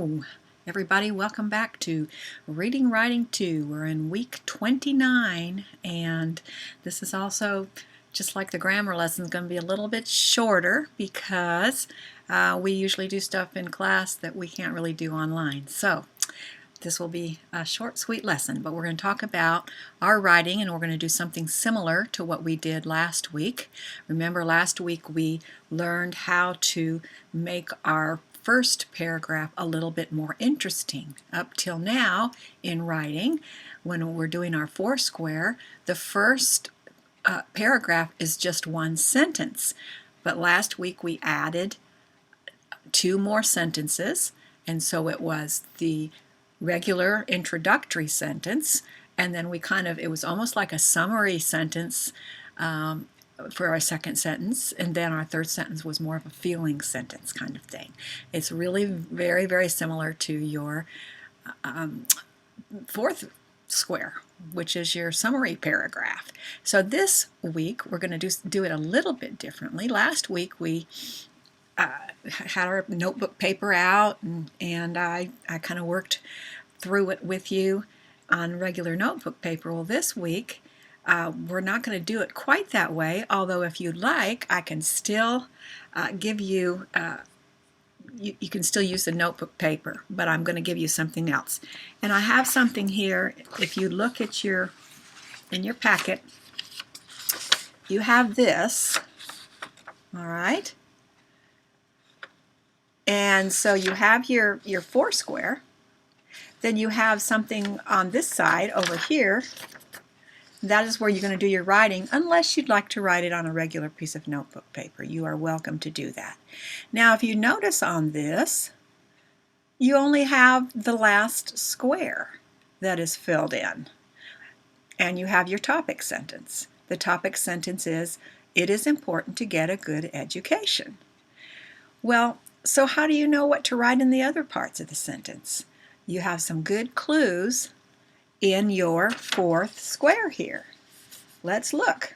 Hello, everybody. Welcome back to Reading Writing 2. We're in week 29, and this is also, just like the grammar lesson, is going to be a little bit shorter because we usually do stuff in class that we can't really do online. So this will be a short, sweet lesson, but we're going to talk about our writing, and we're going to do something similar to what we did last week. Remember, last week we learned how to make our first paragraph a little bit more interesting. Up till now in writing, when we're doing our Foursquare, the first paragraph is just one sentence. But last week we added two more sentences, and so it was the regular introductory sentence, and then it was almost like a summary sentence for our second sentence, and then our third sentence was more of a feeling sentence kind of thing. It's really very, very similar to your fourth square, which is your summary paragraph. So this week we're going to do it a little bit differently. Last week we had our notebook paper out, and I kind of worked through it with you on regular notebook paper. Well, this week we're not going to do it quite that way, although if you'd like, I can still give you, you can still use the notebook paper, but I'm going to give you something else. And I have something here. If you look at in your packet, you have this, all right? And so you have your Foursquare. Then you have something on this side over here. That is where you're going to do your writing, unless you'd like to write it on a regular piece of notebook paper. You are welcome to do that. Now, if you notice on this, you only have the last square that is filled in. And you have your topic sentence. The topic sentence is, "It is important to get a good education." Well, so how do you know what to write in the other parts of the sentence? You have some good clues in your fourth square here. Let's look.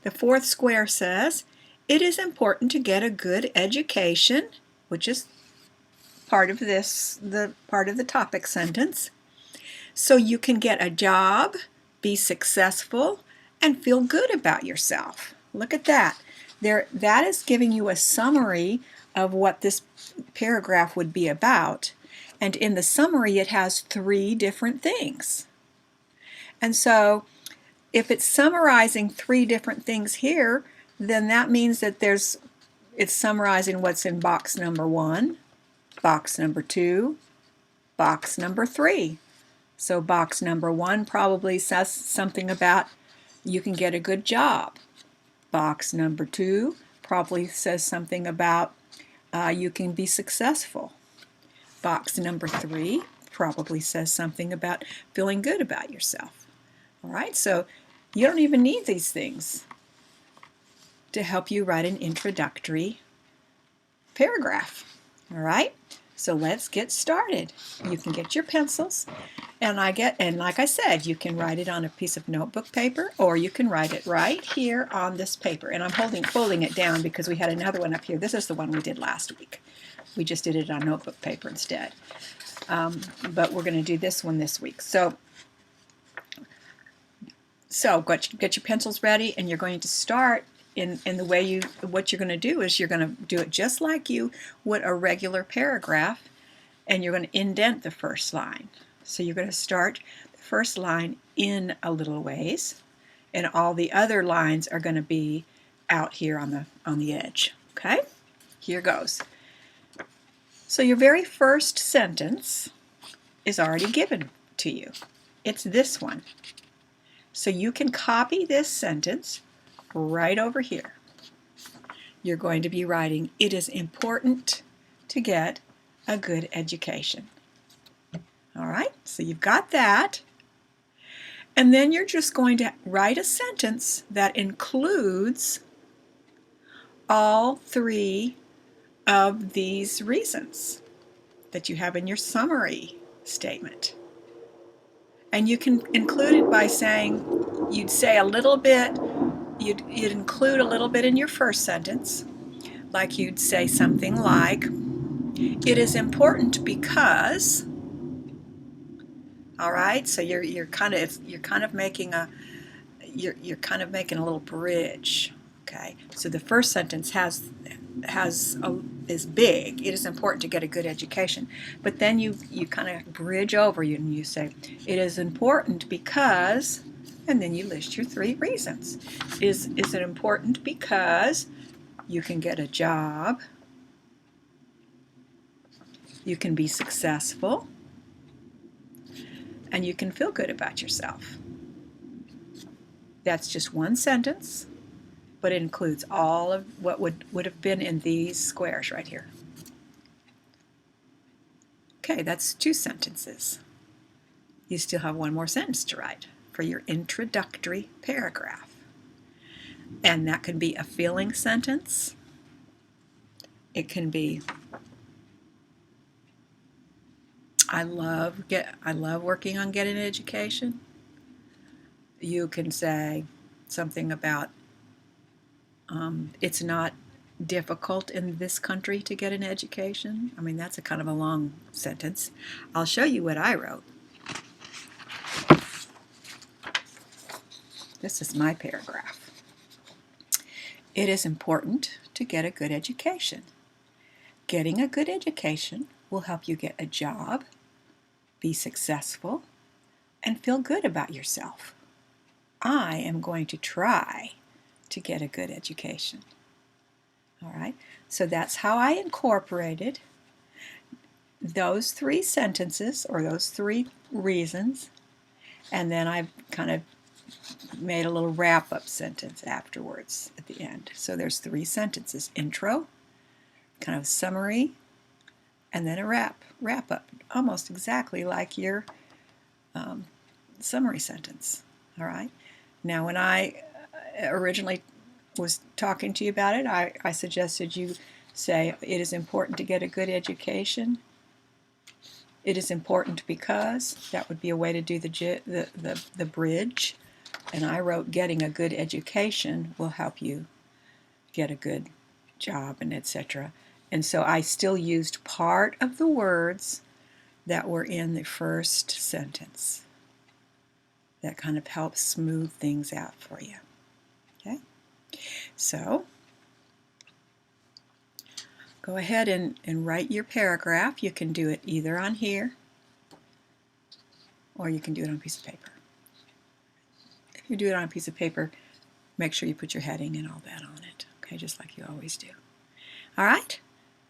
The fourth square says, "It is important to get a good education," which is part of the part of the topic sentence, "so you can get a job, be successful, and feel good about yourself." Look at that. That is giving you a summary of what this paragraph would be about. And in the summary, it has three different things. And so if it's summarizing three different things here, then that means that it's summarizing what's in box number 1, box number 2, box number 3. So box number 1 probably says something about you can get a good job. Box number 2 probably says something about you can be successful. Box number 3 probably says something about feeling good about yourself. All right, so you don't even need these things to help you write an introductory paragraph. All right, so let's get started. You can get your pencils, and like I said, you can write it on a piece of notebook paper, or you can write it right here on this paper. And I'm folding it down because we had another one up here. This is the one we did last week. We just did it on notebook paper instead. But we're going to do this one this week. So get your pencils ready, and you're going to start in the way what you're going to do is you're going to do it just like you would a regular paragraph, and you're going to indent the first line. So you're going to start the first line in a little ways, and all the other lines are going to be out here on the edge. Okay? Here goes. So your very first sentence is already given to you. It's this one. So you can copy this sentence right over here. You're going to be writing, "It is important to get a good education." All right, so you've got that. And then you're just going to write a sentence that includes all three of these reasons that you have in your summary statement. And you can include it by saying, you'd say a little bit, you'd include a little bit in your first sentence, like you'd say something like, It is important because, all right, so you're kind of making a little bridge. Okay, so the first sentence is big. It is important to get a good education, but then you kind of bridge over you and you say it is important because, and then you list your 3 reasons. Is it important because you can get a job, you can be successful, and you can feel good about yourself. That's just one sentence, but it includes all of what would have been in these squares right here. Okay, that's 2 sentences. You still have 1 more sentence to write for your introductory paragraph. And that can be a feeling sentence. It can be, I love working on getting an education. You can say something about it's not difficult in this country to get an education. I mean, that's a kind of a long sentence. I'll show you what I wrote. This is my paragraph. It is important to get a good education. Getting a good education will help you get a job, be successful, and feel good about yourself. I am going to try to get a good education. All right, so that's how I incorporated those 3 sentences, or those 3 reasons, and then I kind of made a little wrap-up sentence afterwards at the end. So there's 3 sentences: intro, kind of summary, and then a wrap-up, almost exactly like your summary sentence. All right. Now, when I originally was talking to you about it, I suggested you say it is important to get a good education. It is important because, that would be a way to do the bridge. And I wrote getting a good education will help you get a good job, and etc. And so I still used part of the words that were in the first sentence. That kind of helps smooth things out for you. Okay? So go ahead and write your paragraph. You can do it either on here or you can do it on a piece of paper. If you do it on a piece of paper, make sure you put your heading and all that on it. Okay, just like you always do. All right?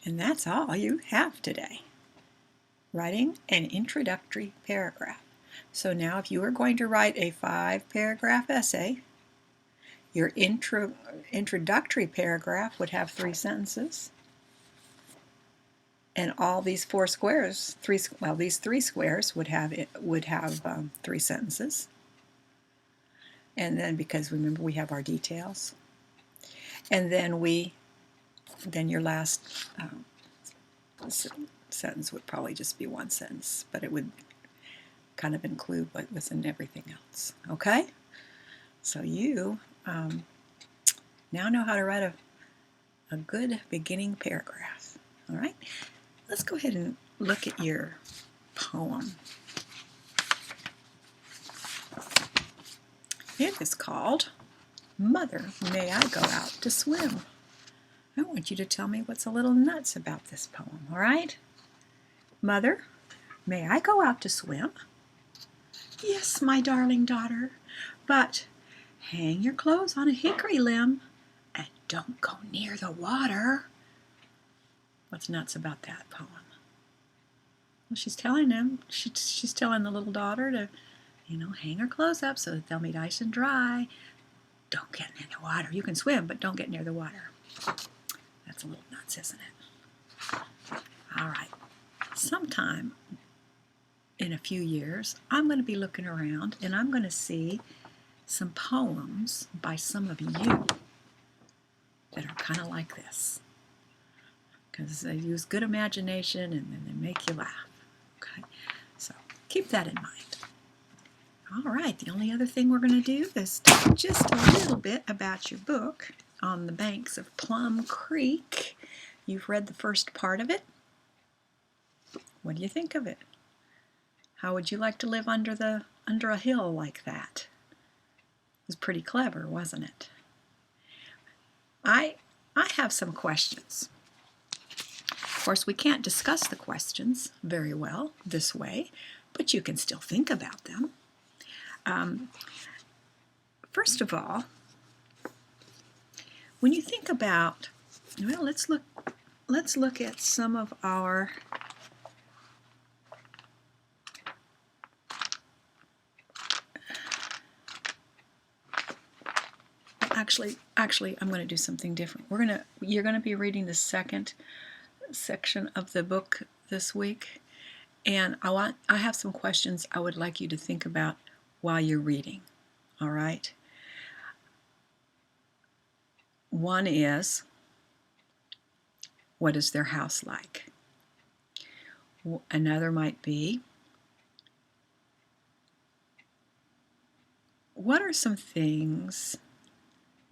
And that's all you have today. Writing an introductory paragraph. So now if you are going to write a 5-paragraph essay, your introductory paragraph would have 3 sentences. And all these 4 squares, these 3 squares would have 3 sentences. And then, because remember we have our details. And then your last sentence would probably just be 1 sentence, but it would kind of include what was in everything else. Okay? So you now know how to write a good beginning paragraph. All right? Let's go ahead and look at your poem. It is called Mother, May I Go Out to Swim? I want you to tell me what's a little nuts about this poem, all right? Mother, may I go out to swim? Yes, my darling daughter, but hang your clothes on a hickory limb and don't go near the water. What's nuts about that poem? Well, she's telling she's telling the little daughter to, hang her clothes up so that they'll be nice and dry. Don't get near the water. You can swim, but don't get near the water. That's a little nuts, isn't it? All right. Sometime in a few years, I'm going to be looking around and I'm going to see some poems by some of you that are kind of like this. Because they use good imagination and then they make you laugh. Okay? So keep that in mind. All right, the only other thing we're going to do is talk just a little bit about your book, On the Banks of Plum Creek. You've read the first part of it. What do you think of it? How would you like to live under a hill like that? It was pretty clever, wasn't it? I have some questions. Of course, we can't discuss the questions very well this way, but you can still think about them. First of all, when you think about, well, let's look at some of our actually I'm going to do something different. You're going to be reading the second section of the book this week, and I have some questions I would like you to think about while you're reading. All right? One is, what is their house like? Another might be, what are some things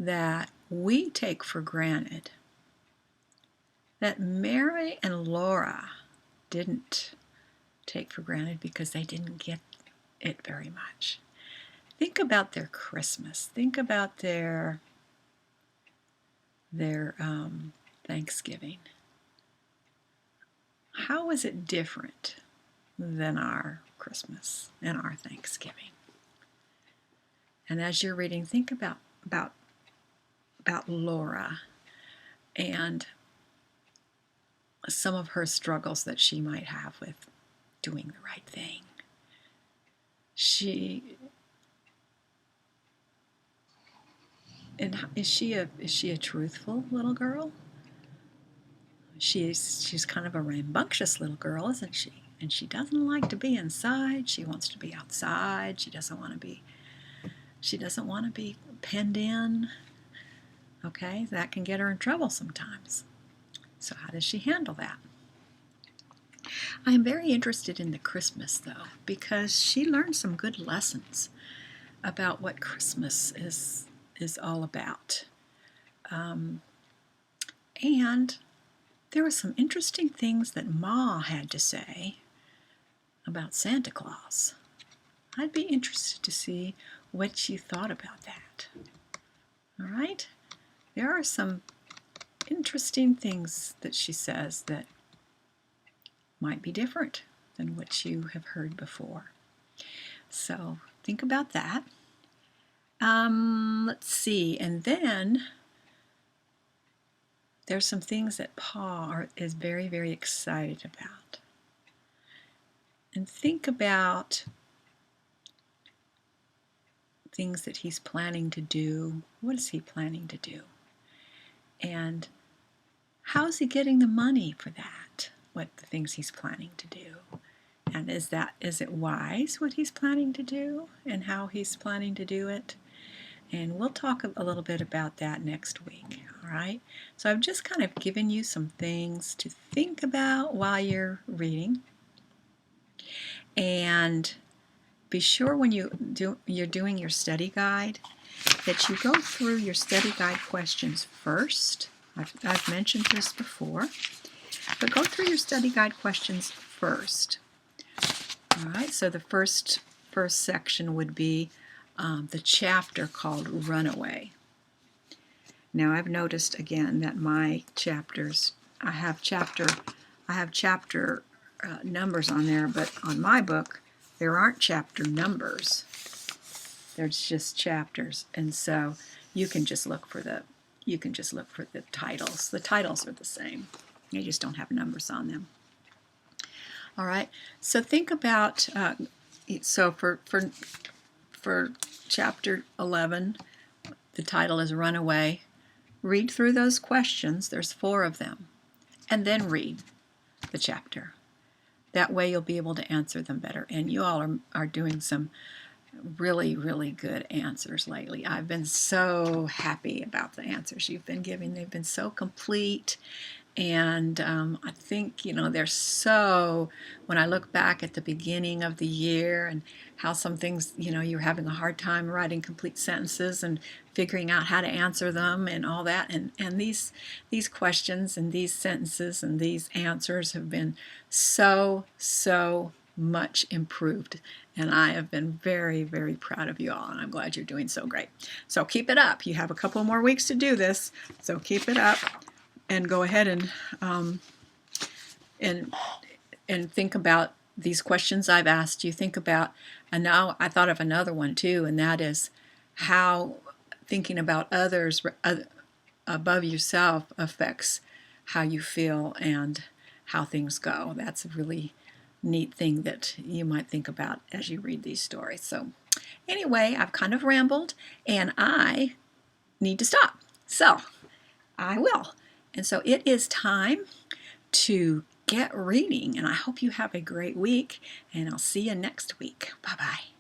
that we take for granted that Mary and Laura didn't take for granted because they didn't get it very much? Think about their Christmas. Think about their Thanksgiving. How is it different than our Christmas and our Thanksgiving? And as you're reading, think about Laura and some of her struggles that she might have with doing the right thing. Is she a truthful little girl? She's kind of a rambunctious little girl, isn't she? And she doesn't like to be inside. She wants to be outside. She doesn't want to be penned in. Okay, that can get her in trouble sometimes. So how does she handle that? I am very interested in the Christmas, though, because she learned some good lessons about what Christmas is all about. And there were some interesting things that Ma had to say about Santa Claus. I'd be interested to see what she thought about that. All right? There are some interesting things that she says that might be different than what you have heard before. So think about that. Let's see. And then there's some things that Pa is very, very excited about. And think about things that he's planning to do. What is he planning to do? And how is he getting the money for that? What the things he's planning to do? And is it wise what he's planning to do and how he's planning to do it? And we'll talk a little bit about that next week, all right? So I've just kind of given you some things to think about while you're reading. And be sure when you're doing your study guide that you go through your study guide questions first. I've mentioned this before, but go through your study guide questions first. All right, so the first section would be the chapter called Runaway. Now I've noticed again that my chapters, I have chapter numbers on there, but on my book there aren't chapter numbers. There's just chapters, and so you can just look for the titles. The titles are the same. They just don't have numbers on them. All right. So think about so for chapter 11, the title is Runaway. Read through those questions. There's 4 of them, and then read the chapter. That way you'll be able to answer them better. And you all are doing some really, really good answers lately. I've been so happy about the answers you've been giving. They've been so complete And I think, you know, they're so, when I look back at the beginning of the year and how some things, you know, you're having a hard time writing complete sentences and figuring out how to answer them and all that. And these questions and these sentences and these answers have been so much improved. And I have been very, very proud of you all, and I'm glad you're doing so great. So keep it up. You have a couple more weeks to do this, so keep it up. And go ahead and think about these questions I've asked you. Think about, and now I thought of another one too, and that is how thinking about others above yourself affects how you feel and how things go. That's a really neat thing that you might think about as you read these stories. So anyway, I've kind of rambled, and I need to stop. So I will. And so it is time to get reading, and I hope you have a great week, and I'll see you next week. Bye-bye.